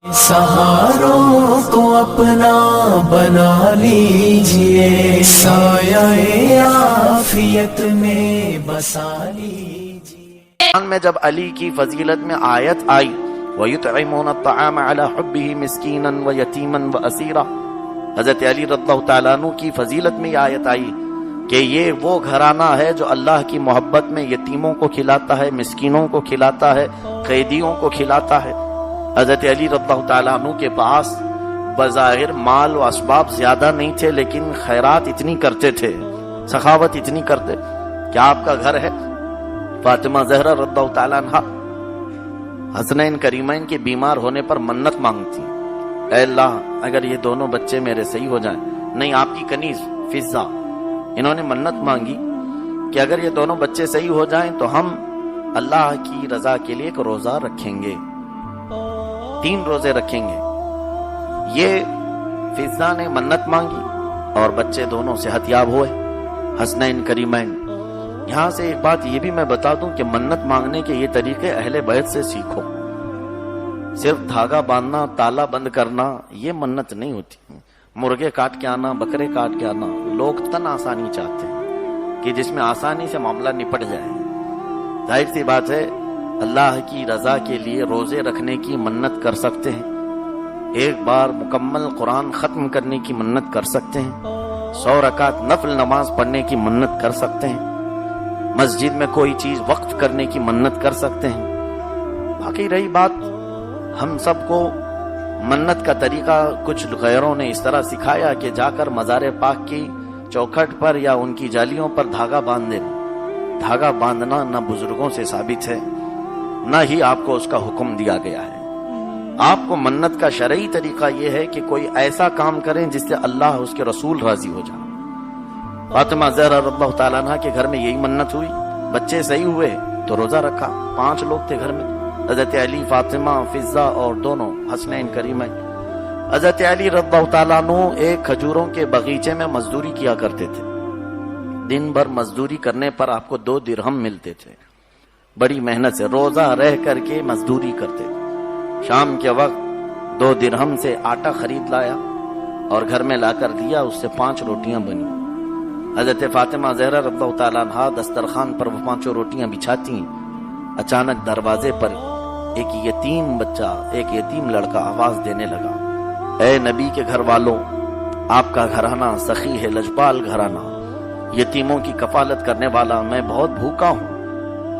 सहारों को अपना बना लीजिए, साये आफियत में बसा लीजिए। में जब अली की फजीलत में आयत आई वयुतइमून अत्तआम अला हुब्बिही मिस्कीनन व यतीमन व असीरा, हजरत अली रज़ियल्लाहु तआला अन्हु की फजीलत में आयत आई कि ये वो घराना है जो अल्लाह की मोहब्बत में यतीमों को खिलाता है, मिस्कीनों को खिलाता है, कैदियों को खिलाता है। हजरत अली रज़ियल्लाहु तआला अन्हु के पास बज़ाहिर माल व असबाब ज्यादा नहीं थे, लेकिन खैरात इतनी करते थे, सखावत इतनी करते। क्या आपका घर है? फातिमा ज़हरा रज़ियल्लाहु तआला अन्हा हसनैन करीमैन के बीमार होने पर मन्नत मांगती, ऐ अल्लाह अगर ये दोनों बच्चे मेरे सही हो जाएं। नहीं, आपकी कनीज फिजा, इन्होंने मन्नत मांगी कि अगर ये दोनों बच्चे सही हो जाएं तो हम अल्लाह की रजा के लिए एक रोजा रखेंगे, 3 रोजे रखेंगे। ये फिजा ने मन्नत मांगी और बच्चे दोनों सेहतयाब हुए, हसनैन करीमैन। यहां से एक बात ये भी मैं बता दूं कि मन्नत मांगने के ये तरीके अहले बैत से सीखो। सिर्फ धागा बांधना, ताला बंद करना, ये मन्नत नहीं होती। मुर्गे काट के आना, बकरे काट के आना, लोग तन आसानी चाहते हैं कि जिसमें आसानी से मामला निपट जाए। जाहिर सी बात है, अल्लाह की रजा के लिए रोजे रखने की मन्नत कर सकते हैं, एक बार मुकम्मल कुरान खत्म करने की मन्नत कर सकते हैं, 100 रकात नफल नमाज पढ़ने की मन्नत कर सकते हैं, मस्जिद में कोई चीज वक्फ करने की मन्नत कर सकते हैं। बाकी रही बात हम सबको मन्नत का तरीका कुछ गैरों ने इस तरह सिखाया कि जाकर मज़ार पाक की चौखट पर या उनकी जालियों पर धागा बांध देना। धागा बांधना न बुजुर्गों से साबित है, न ही आपको उसका हुक्म दिया गया है। आपको मन्नत का शरई तरीका यह है कि कोई ऐसा काम करें जिससे अल्लाह उसके रसूल राजी हो जाए। फातिमा ज़हरा रज़ियल्लाहु तआला अन्हा के घर में यही मन्नत हुई, बच्चे सही हुए तो रोजा रखा। 5 लोग थे घर में, हजरत अली, फातिमा, फिजा और दोनों हसनैन करीमैन। हजरत अली रज़ियल्लाहु तआला अन्हु एक खजूरों के बगीचे में मजदूरी किया करते थे। दिन भर मजदूरी करने पर आपको 2 दिरहम मिलते थे। बड़ी मेहनत से रोजा रह करके मजदूरी करते थे। शाम के वक्त 2 दिरहम से आटा खरीद लाया और घर में लाकर दिया, उससे 5 रोटियां बनी। हजरत फातिमा ज़हरा रज़ियल्लाहु तआला अन्हा दस्तरखान पर वो 5 रोटियां बिछाती। अचानक दरवाजे पर एक यतीम बच्चा, एक यतीम लड़का आवाज देने लगा, ऐ नबी के घर वालों, आपका घराना सखी है, लजपाल घराना, यतीमों की कफालत करने वाला, मैं बहुत भूखा हूँ,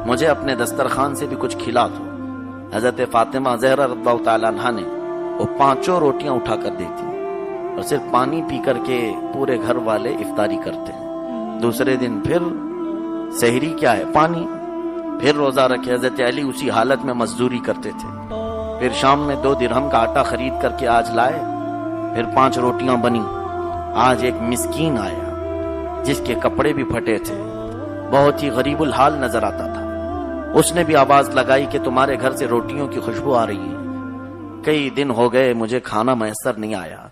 मुझे अपने दस्तरखान से भी कुछ खिला दो। हजरत फातिमा ज़हरा रज़ियल्लाहु तआला अन्हा ने वो 5 रोटियां उठा कर देती और सिर्फ पानी पी करके पूरे घर वाले इफ्तारी करते हैं। दूसरे दिन फिर सहरी क्या है, पानी, फिर रोजा रखे। हजरत अली उसी हालत में मजदूरी करते थे। फिर शाम में 2 दिरहम का आटा खरीद करके आज लाए, फिर 5 रोटियां बनी। आज एक मिस्कीन आया जिसके कपड़े भी फटे थे, बहुत ही गरीबुल हाल नजर आता था। उसने भी आवाज लगाई कि तुम्हारे घर से रोटियों की खुशबू आ रही है, कई दिन हो गए मुझे खाना मैसर नहीं आया,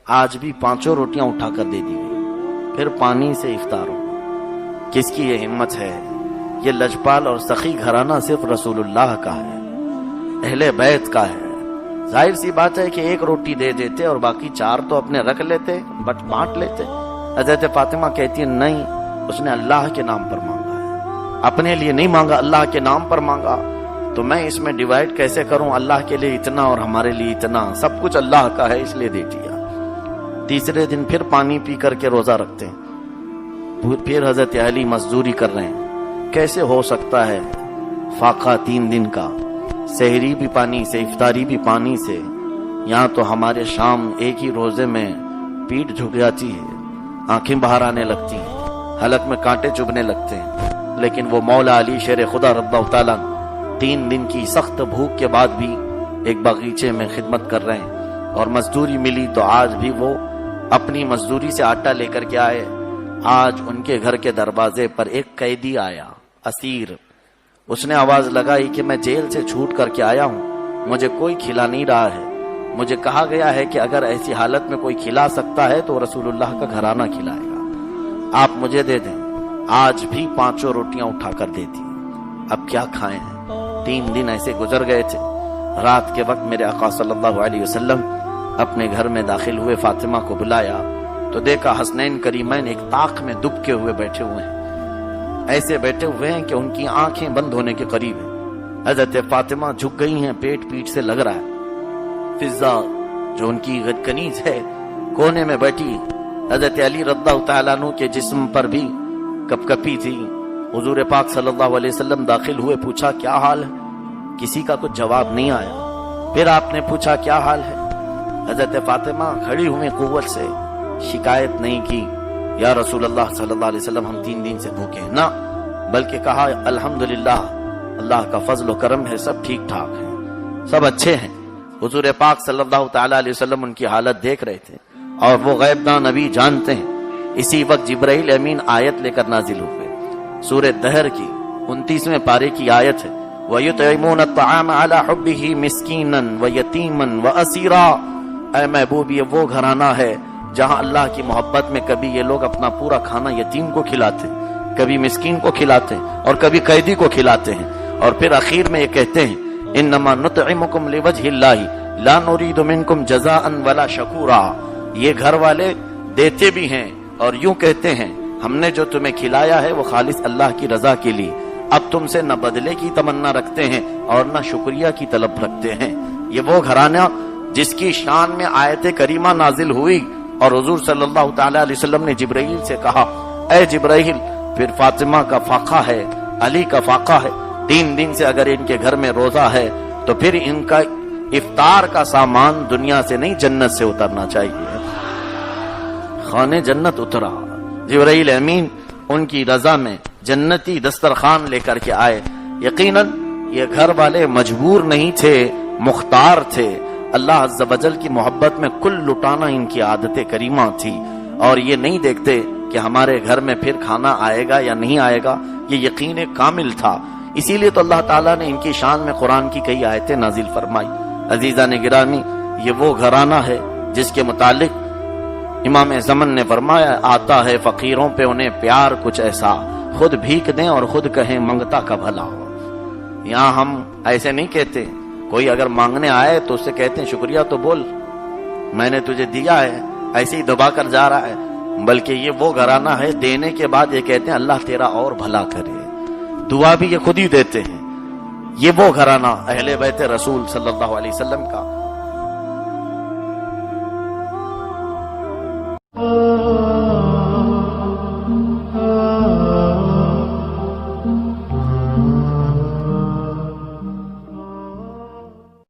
आज भी 5 रोटियां उठाकर दे दी गई, फिर पानी से इफ्तार हो। किसकी ये हिम्मत है? ये लजपाल और सखी घराना सिर्फ रसूलुल्लाह का है, अहले बैत का है। जाहिर सी बात है कि 1 रोटी दे देते और बाकी 4 तो अपने रख लेते, बट बांट लेते। हजरत फातिमा कहती है नहीं, उसने अल्लाह के नाम पर मांगा है, अपने लिए नहीं मांगा, अल्लाह के नाम पर मांगा, तो मैं इसमें डिवाइड कैसे करूं? अल्लाह के लिए इतना और हमारे लिए इतना, सब कुछ अल्लाह का है इसलिए दे दिया। तीसरे दिन फिर पानी पी करके रोजा रखते हैं। फिर हजरत अली मजदूरी कर रहे हैं। कैसे हो सकता है फाका 3 दिन का, सहरी भी पानी से, इफ्तारी भी पानी से, यहाँ तो हमारे शाम एक ही रोजे में पीठ झुक जाती है, आंखें बाहर आने लगती हैं, हलक में कांटे चुभने लगते हैं। लेकिन वो मौला अली शेर खुदा रज़ियल्लाहु तआला 3 दिन की सख्त भूख के बाद भी एक बगीचे में खिदमत कर रहे हैं और मजदूरी मिली तो आज भी वो अपनी मजदूरी से आटा लेकर के आए। आज उनके घर के दरवाजे पर एक कैदी आया, असीर। उसने आवाज लगाई कि मैं जेल से छूट करके आया हूँ, मुझे कोई खिला नहीं रहा है, मुझे कहा गया है कि अगर ऐसी हालत में कोई खिला सकता है तो रसूलुल्लाह का घराना खिलाएगा, आप मुझे दे दें। आज भी 5 रोटियां उठाकर दे दी। अब क्या खाएं हैं? 3 दिन ऐसे गुजर गए थे। رات کے وقت میرے آقا صلی اللہ علیہ وسلم اپنے گھر میں داخل ہوئے، فاطمہ کو بلایا تو دیکھا حسنین کریمین ایک طاق میں دبکے ہوئے بیٹھے ہوئے ہیں، ایسے بیٹھے ہوئے ہیں کہ ان کی آنکھیں بند ہونے کے قریب ہیں۔ حضرت فاطمہ جھک گئی ہیں، پیٹ پیٹ سے لگ رہا ہے۔ فضا جو ان کی کنیز ہے کونے میں بیٹھی، حضرت علی رضی اللہ تعالیٰ عنہ کے جسم پر بھی کپ کپی تھی۔ حضور پاک صلی اللہ علیہ وسلم داخل ہوئے، پوچھا کیا حال ہے؟ کسی کا کچھ جواب نہیں آیا۔ پھر آپ نے پوچھا کیا حال ہے؟ حضرت فاطمہ کھڑی ہوئی قوت سے، شکایت نہیں کی یا رسول اللہ صلی اللہ علیہ وسلم ہم 3 دن سے بھوکے ہیں، نہ، بلکہ کہا الحمدللہ اللہ کا فضل و کرم ہے، سب ٹھیک ٹھاک ہیں، سب اچھے ہیں۔ حضور پاک صلی اللہ تعالیٰ علیہ وسلم ان کی حالت دیکھ رہے تھے اور وہ غیب داں نبی جانتے ہیں۔ اسی وقت جبرائیل امین آیت لے کر نازل ہوئے، سورہ دہر کی 29ویں پارے کی آیت ہے، وَيُطْعِمُونَ الطَّعَامَ عَلَى حُبِّهِ مِسْكِينًا وَيَتِيمًا وَأَسِيرًا۔ اے محبوب، یہ وہ گھرانہ ہے جہاں اللہ کی محبت میں کبھی یہ لوگ اپنا پورا کھانا یتیم کو کھلاتے ہیں، کبھی مسکین کو کھلاتے ہیں اور کبھی قیدی کو کھلاتے ہیں، اور پھر اخیر میں یہ کہتے ہیں انما نطعمکم لوجہ اللہ لا نرید منکم جزاء ولا شکورا۔ یہ گھر والے دیتے بھی ہیں اور یوں کہتے ہیں ہم نے جو تمہیں کھلایا ہے وہ خالص اللہ کی رضا کے لیے، اب تم سے نہ بدلے کی تمنا رکھتے ہیں اور نہ شکریہ کی طلب رکھتے ہیں۔ یہ وہ گھرانہ جس کی شان میں آیت کریمہ نازل ہوئی اور حضور صلی اللہ تعالی علیہ وسلم نے جبرائیل سے کہا اے جبرائیل، پھر فاطمہ کا فاقہ ہے، علی کا فاقہ ہے، 3 دن سے اگر ان کے گھر میں روزہ ہے تو پھر ان کا افطار کا سامان دنیا سے نہیں جنت سے اترنا چاہیے۔ خانے جنت اترا، جبرائیل امین ان کی رضا میں جنتی دسترخوان لے کر کے آئے۔ یقیناً یہ گھر والے مجبور نہیں تھے، مختار تھے۔ اللہ عز و جل کی محبت میں کل لٹانا ان کی عادت کریمہ تھی، اور یہ نہیں دیکھتے کہ ہمارے گھر میں پھر کھانا آئے گا یا نہیں آئے گا، یہ یقین کامل تھا۔ اسی لیے تو اللہ تعالیٰ نے ان کی شان میں قرآن کی کئی آیتیں نازل فرمائی۔ عزیزان گرامی، یہ وہ گھرانہ ہے جس کے متعلق امام زمن نے فرمایا آتا ہے فقیروں پہ انہیں پیار کچھ ایسا، خود بھیک دیں اور خود کہیں منگتا کا بھلا ہو۔ یہاں ہم ایسے نہیں کہتے، کوئی اگر مانگنے آئے تو اس سے کہتے ہیں شکریہ تو بول، میں نے تجھے دیا ہے، ایسے ہی دبا کر جا رہا ہے، بلکہ یہ وہ گھرانہ ہے دینے کے بعد یہ کہتے ہیں اللہ تیرا اور بھلا کرے، دعا بھی یہ خود ہی دیتے ہیں۔ یہ وہ گھرانہ اہل بیت رسول صلی اللہ علیہ وسلم کا